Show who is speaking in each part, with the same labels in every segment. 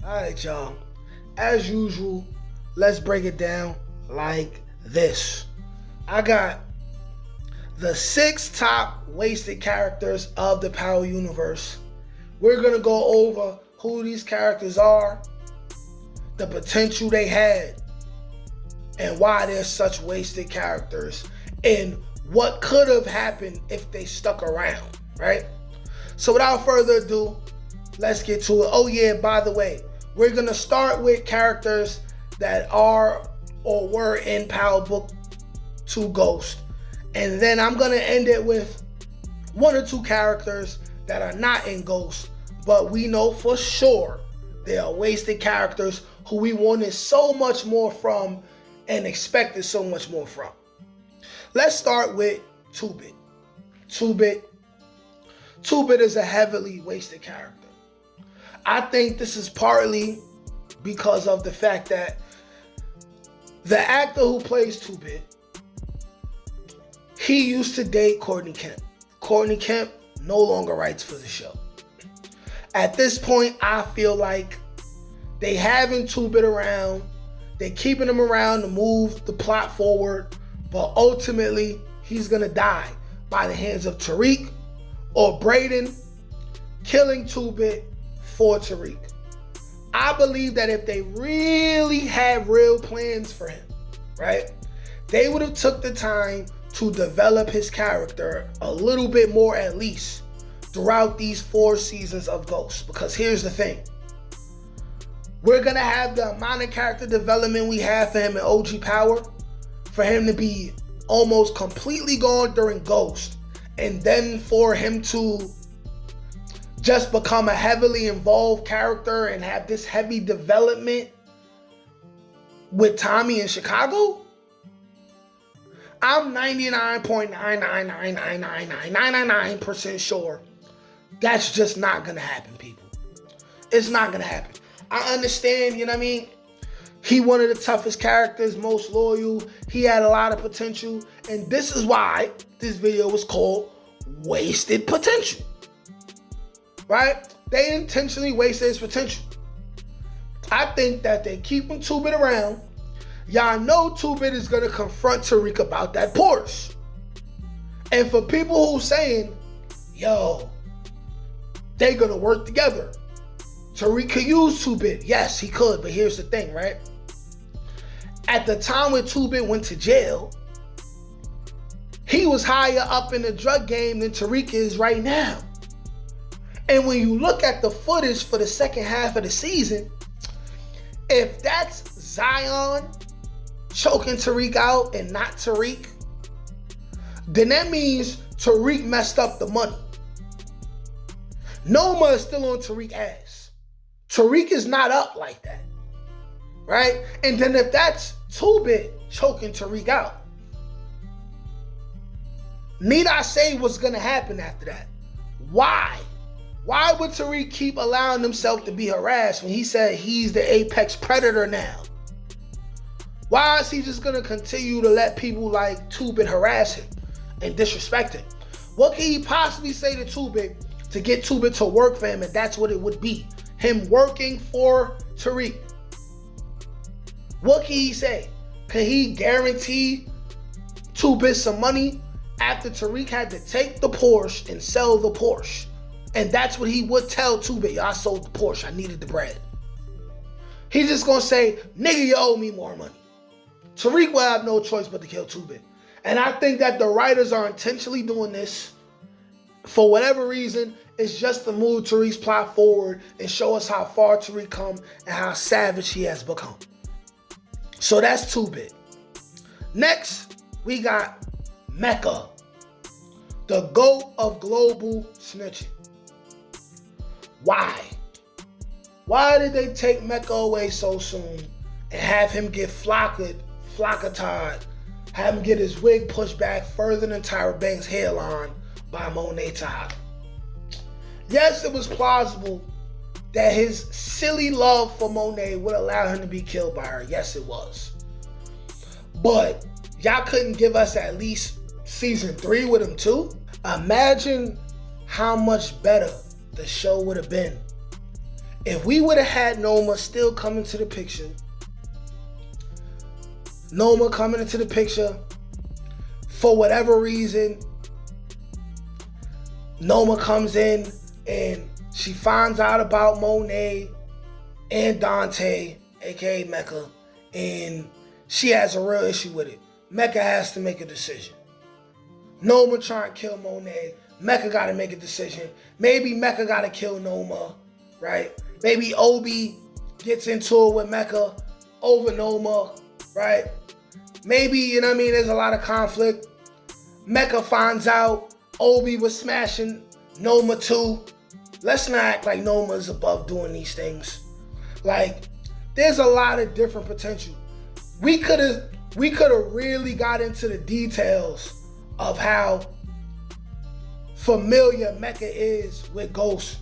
Speaker 1: Alright, y'all. As usual, let's break it down like this. I got the 6 top wasted characters of the Power Universe. We're going to go over who these characters are, the potential they had, and why they're such wasted characters, and what could have happened if they stuck around, right? So without further ado, let's get to it. Oh yeah, by the way, we're going to start with characters that are or were in Power Book 2 Ghost. And then I'm going to end it with 1 or 2 characters that are not in Ghost, but we know for sure they are wasted characters who we wanted so much more from and expected so much more from. Let's start with 2-Bit. 2-Bit is a heavily wasted character. I think this is partly because of the fact that the actor who plays 2-Bit, he used to date Courtney Kemp. Courtney Kemp no longer writes for the show. At this point, I feel like they having 2-Bit around, they keeping him around to move the plot forward, but ultimately he's gonna die by the hands of Tariq or Braden killing 2-Bit for Tariq. I believe that if they really had real plans for him, right, they would have took the time to develop his character a little bit more at least throughout these 4 seasons of Ghost. Because here's the thing. We're going to have the amount of character development we have for him in OG Power, for him to be almost completely gone during Ghost, and then for him to just become a heavily involved character and have this heavy development with Tommy in Chicago. I'm 99.9999999% sure that's just not going to happen, people. It's not going to happen. I understand, you know what I mean? He one of the toughest characters, most loyal. He had a lot of potential. And this is why this video was called Wasted Potential. Right? They intentionally wasted his potential. I think that they keeping 2-Bit around. Y'all know 2-Bit is going to confront Tariq about that Porsche. And for people who saying, yo, they going to work together. Tariq could use 2-Bit. Yes, he could. But here's the thing, right? At the time when 2-Bit went to jail, he was higher up in the drug game than Tariq is right now. And when you look at the footage for the second half of the season, if that's Zion choking Tariq out and not Tariq, then that means Tariq messed up the money. Noma is still on Tariq's ass. Tariq is not up like that, right? And then if that's 2-Bit choking Tariq out, need I say what's going to happen after that? Why? Why would Tariq keep allowing himself to be harassed when he said he's the apex predator now? Why is he just going to continue to let people like 2-Bit harass him and disrespect him? What can he possibly say to 2-Bit to get 2-Bit to work for him, and that's what it would be? Him working for Tariq. What can he say? Can he guarantee 2-Bit some money after Tariq had to take the Porsche and sell the Porsche? And that's what he would tell 2-Bit. I sold the Porsche. I needed the bread. He's just going to say, nigga, you owe me more money. Tariq will have no choice but to kill 2-Bit. And I think that the writers are intentionally doing this for whatever reason. It's just to move Tariq's plot forward and show us how far Tariq come and how savage he has become. So that's 2-Bit. Next, we got Mecca, the GOAT of global snitching. Why? Why did they take Mecca away so soon and have him get flockatard, have him get his wig pushed back further than Tyra Banks' hairline by Monet Tejada? Yes, it was plausible that his silly love for Monet would allow him to be killed by her. Yes, it was. But y'all couldn't give us at least season 3 with him too? Imagine how much better the show would have been if we would have had Noma still coming to the picture, Noma coming into the picture, for whatever reason, Noma comes in and she finds out about Monet and Dante, aka Mecca, and she has a real issue with it. Mecca has to make a decision. Noma trying to kill Monet. Mecca got to make a decision. Maybe Mecca got to kill Noma, right? Maybe Obi gets into it with Mecca over Noma, right? Maybe, you know what I mean, there's a lot of conflict. Mecca finds out Obi was smashing Noma too. Let's not act like Noma is above doing these things. Like, there's a lot of different potential. We could have really got into the details of how familiar Mecca is with Ghost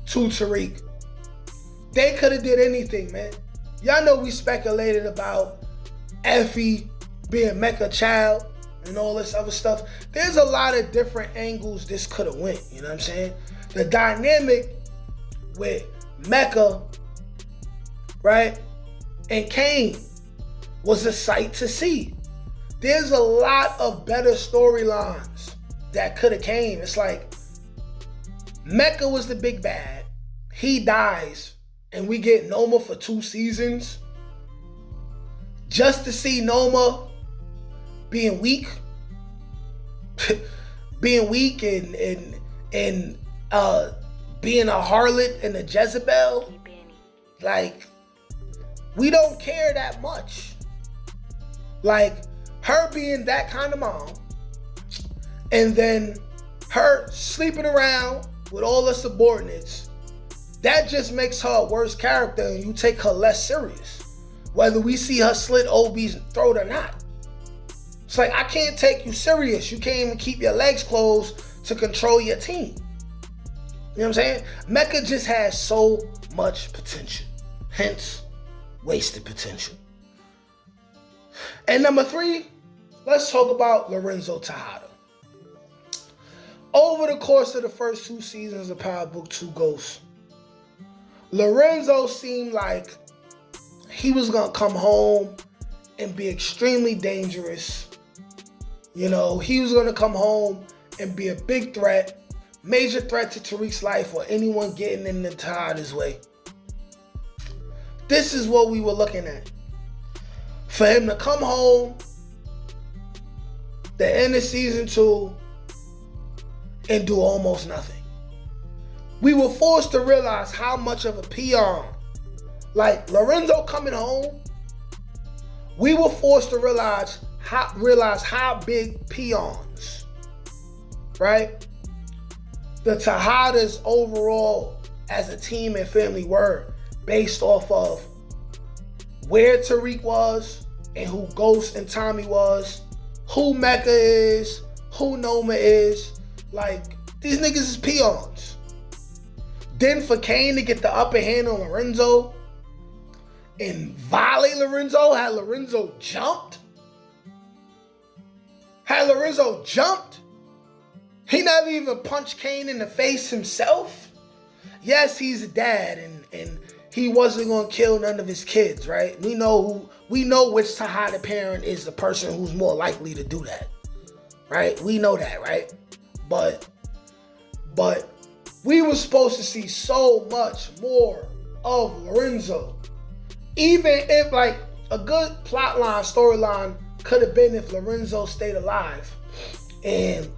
Speaker 1: to Tariq. They could have did anything, man. Y'all know we speculated about Effie being Mecca child and all this other stuff. There's a lot of different angles this could have went, you know what I'm saying? The dynamic with Mecca, right, and Kane was a sight to see. There's a lot of better storylines that could have came. It's like Mecca was the big bad. He dies, and we get Noma for 2 seasons just to see Noma being weak, and being a harlot and a Jezebel. Like, we don't care that much. Like, her being that kind of mom, and then her sleeping around with all the subordinates, that just makes her a worse character, and you take her less serious, whether we see her slit Obi's throat or not. It's like, I can't take you serious. You can't even keep your legs closed to control your team. You know what I'm saying? Mecca just has so much potential. Hence, wasted potential. And number 3, let's talk about Lorenzo Tejada. Over the course of the first 2 seasons of Power Book 2 Ghost, Lorenzo seemed like he was going to come home and be extremely dangerous. You know, he was going to come home and be a big threat, major threat to Tariq's life or anyone getting in the Tejada's way. This is what we were looking at. For him to come home, the end of season 2, and do almost nothing. We were forced to realize how much of a peon, like Lorenzo coming home, we were forced to realize how big peons, right, the Tejadas overall as a team and family were, based off of where Tariq was and who Ghost and Tommy was, who Mecca is, who Noma is. Like, these niggas is peons. Then for Kane to get the upper hand on Lorenzo and violate Lorenzo, had Lorenzo jumped, he never even punched Kane in the face himself. Yes, he's a dad, and he wasn't gonna kill none of his kids, right? We know which Tejada parent is the person who's more likely to do that, right? We know that, right? But we were supposed to see so much more of Lorenzo. Even if, like, a good plot line, storyline could have been if Lorenzo stayed alive and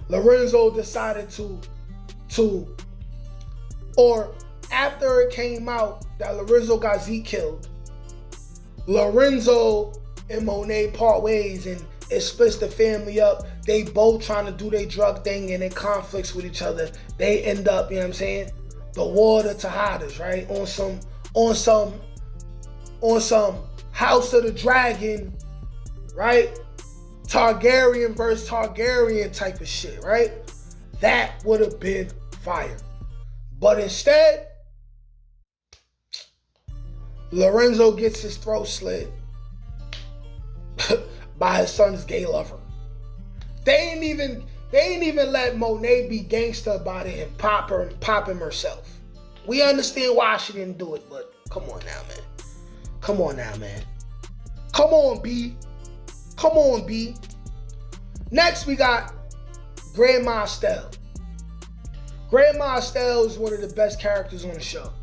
Speaker 1: Lorenzo decided to or after it came out that Lorenzo got Zeke killed, Lorenzo and Monet part ways and it splits the family up. They both trying to do their drug thing and in conflicts with each other. They end up, you know what I'm saying, the war of the Tejadas, right? On some House of the Dragon, right? Targaryen versus Targaryen type of shit, right? That would have been fire. But instead, Lorenzo gets his throat slit by his son's gay lover. They They ain't even let Monet be gangster about it and pop him herself. We understand why she didn't do it, but come on now, man. Come on now, man. Come on, B. Come on, B. Next, we got Grandma Estelle. Grandma Estelle is one of the best characters on the show.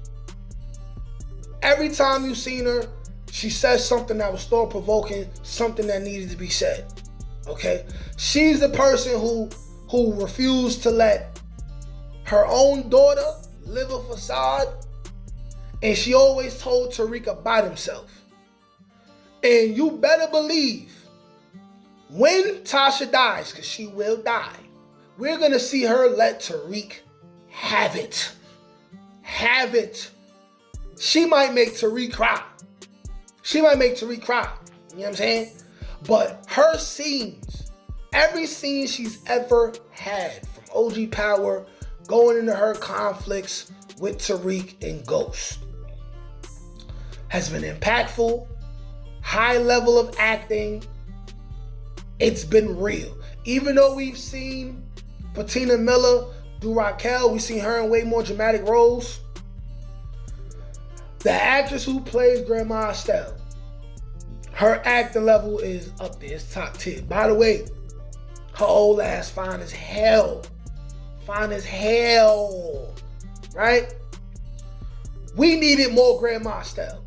Speaker 1: Every time you've seen her, she says something that was thought-provoking, something that needed to be said. Okay? She's the person who refused to let her own daughter live a facade, and she always told Tariq about himself. And you better believe, when Tasha dies, because she will die, we're going to see her let Tariq have it. Have it. She might make Tariq cry. She might make Tariq cry. You know what I'm saying? But her scenes, every scene she's ever had, from OG Power, going into her conflicts with Tariq and Ghost, has been impactful, high level of acting. It's been real. Even though we've seen Patina Miller do Raquel, we've seen her in way more dramatic roles. The actress who plays Grandma Estelle, her acting level is up there. It's top tier. By the way, her old ass fine as hell. Fine as hell. Right? We needed more Grandma Estelle.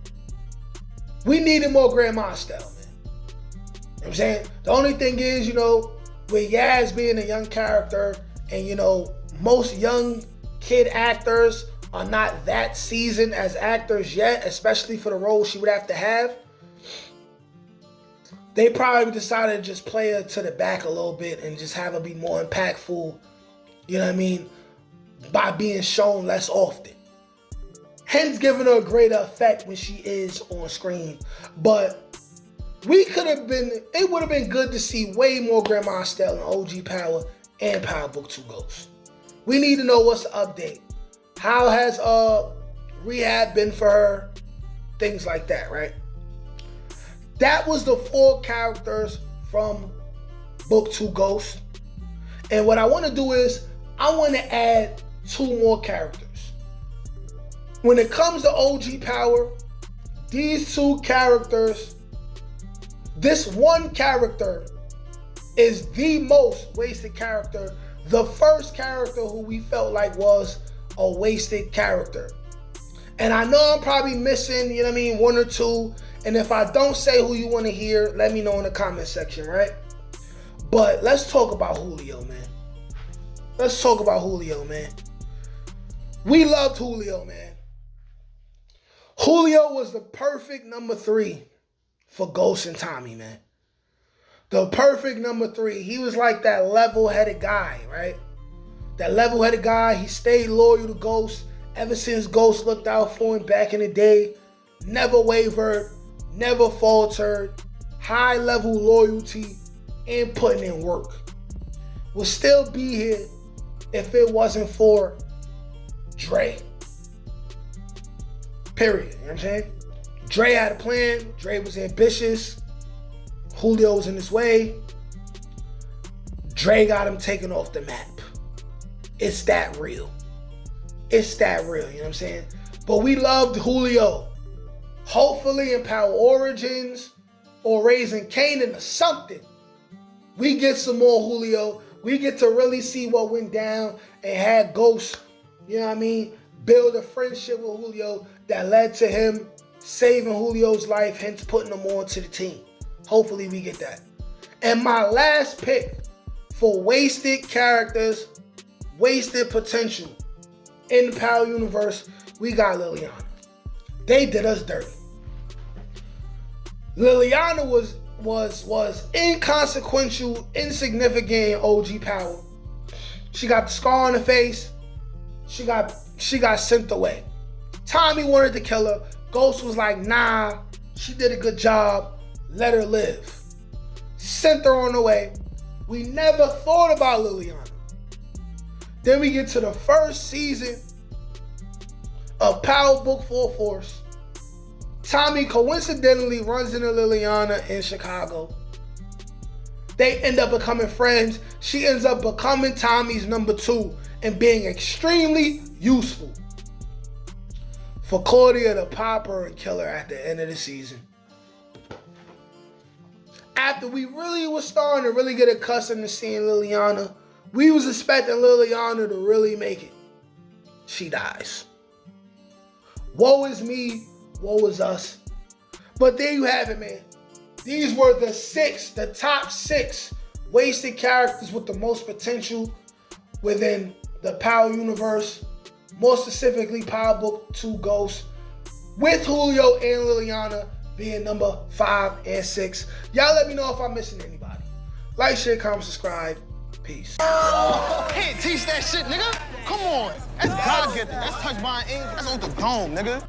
Speaker 1: We needed more Grandma Estelle, man. You know what I'm saying? The only thing is, with Yaz being a young character, and, most young kid actors are not that seasoned as actors yet, especially for the role she would have to have. They probably decided to just play her to the back a little bit and just have her be more impactful, you know what I mean, by being shown less often. Hence giving her a greater effect when she is on screen. But it would have been good to see way more Grandma Estelle in OG Power and Power Book 2 Ghost. We need to know what's the update. How has rehab been for her? Things like that, right? That was the 4 characters from Book 2 Ghost. And what I want to do is, I want to add 2 more characters. When it comes to OG Power, these 2 characters, this one character is the most wasted character. The first character who we felt like was a wasted character. And I know I'm probably missing, 1 or 2. And if I don't say who you want to hear, let me know in the comment section, right? But let's talk about Julio, man. Let's talk about Julio, man. We loved Julio, man. Julio was the perfect number 3 for Ghost and Tommy, man. The perfect number 3. He was like that level-headed guy, right? That level-headed guy. He stayed loyal to Ghost ever since Ghost looked out for him back in the day. Never wavered, never faltered. High-level loyalty and putting in work. Would still be here if it wasn't for Dre. Period. You know what I'm saying? Dre had a plan. Dre was ambitious. Julio was in his way. Dre got him taken off the map. It's that real. It's that real, you know what I'm saying? But we loved Julio. Hopefully in Power Origins or Raising Kanan or something, we get some more Julio. We get to really see what went down and had Ghost, you know what I mean, build a friendship with Julio that led to him saving Julio's life, hence putting him on to the team. Hopefully we get that. And my last pick for wasted characters, wasted potential in the Power universe, we got Liliana. They did us dirty. Liliana was inconsequential, insignificant in OG Power. She got the scar on her face. She got sent away. Tommy wanted to kill her. Ghost was like, nah, she did a good job. Let her live. Sent her on the way. We never thought about Liliana. Then we get to the first season of Power Book 4 Force. Tommy coincidentally runs into Liliana in Chicago. They end up becoming friends. She ends up becoming Tommy's number 2 and being extremely useful for Claudia to pop her and kill her at the end of the season. After we really was starting to really get accustomed to seeing Liliana, we was expecting Liliana to really make it. She dies. Woe is me, woe is us. But there you have it, man. These were the top 6 wasted characters with the most potential within the Power universe, more specifically Power Book 2 Ghost, with Julio and Liliana being number 5 and 6. Y'all let me know if I'm missing anybody. Like, share, comment, subscribe. Peace.
Speaker 2: Can't teach that shit, nigga. Come on. That's God-gifted. That's touched by an angel. That's on the dome, nigga.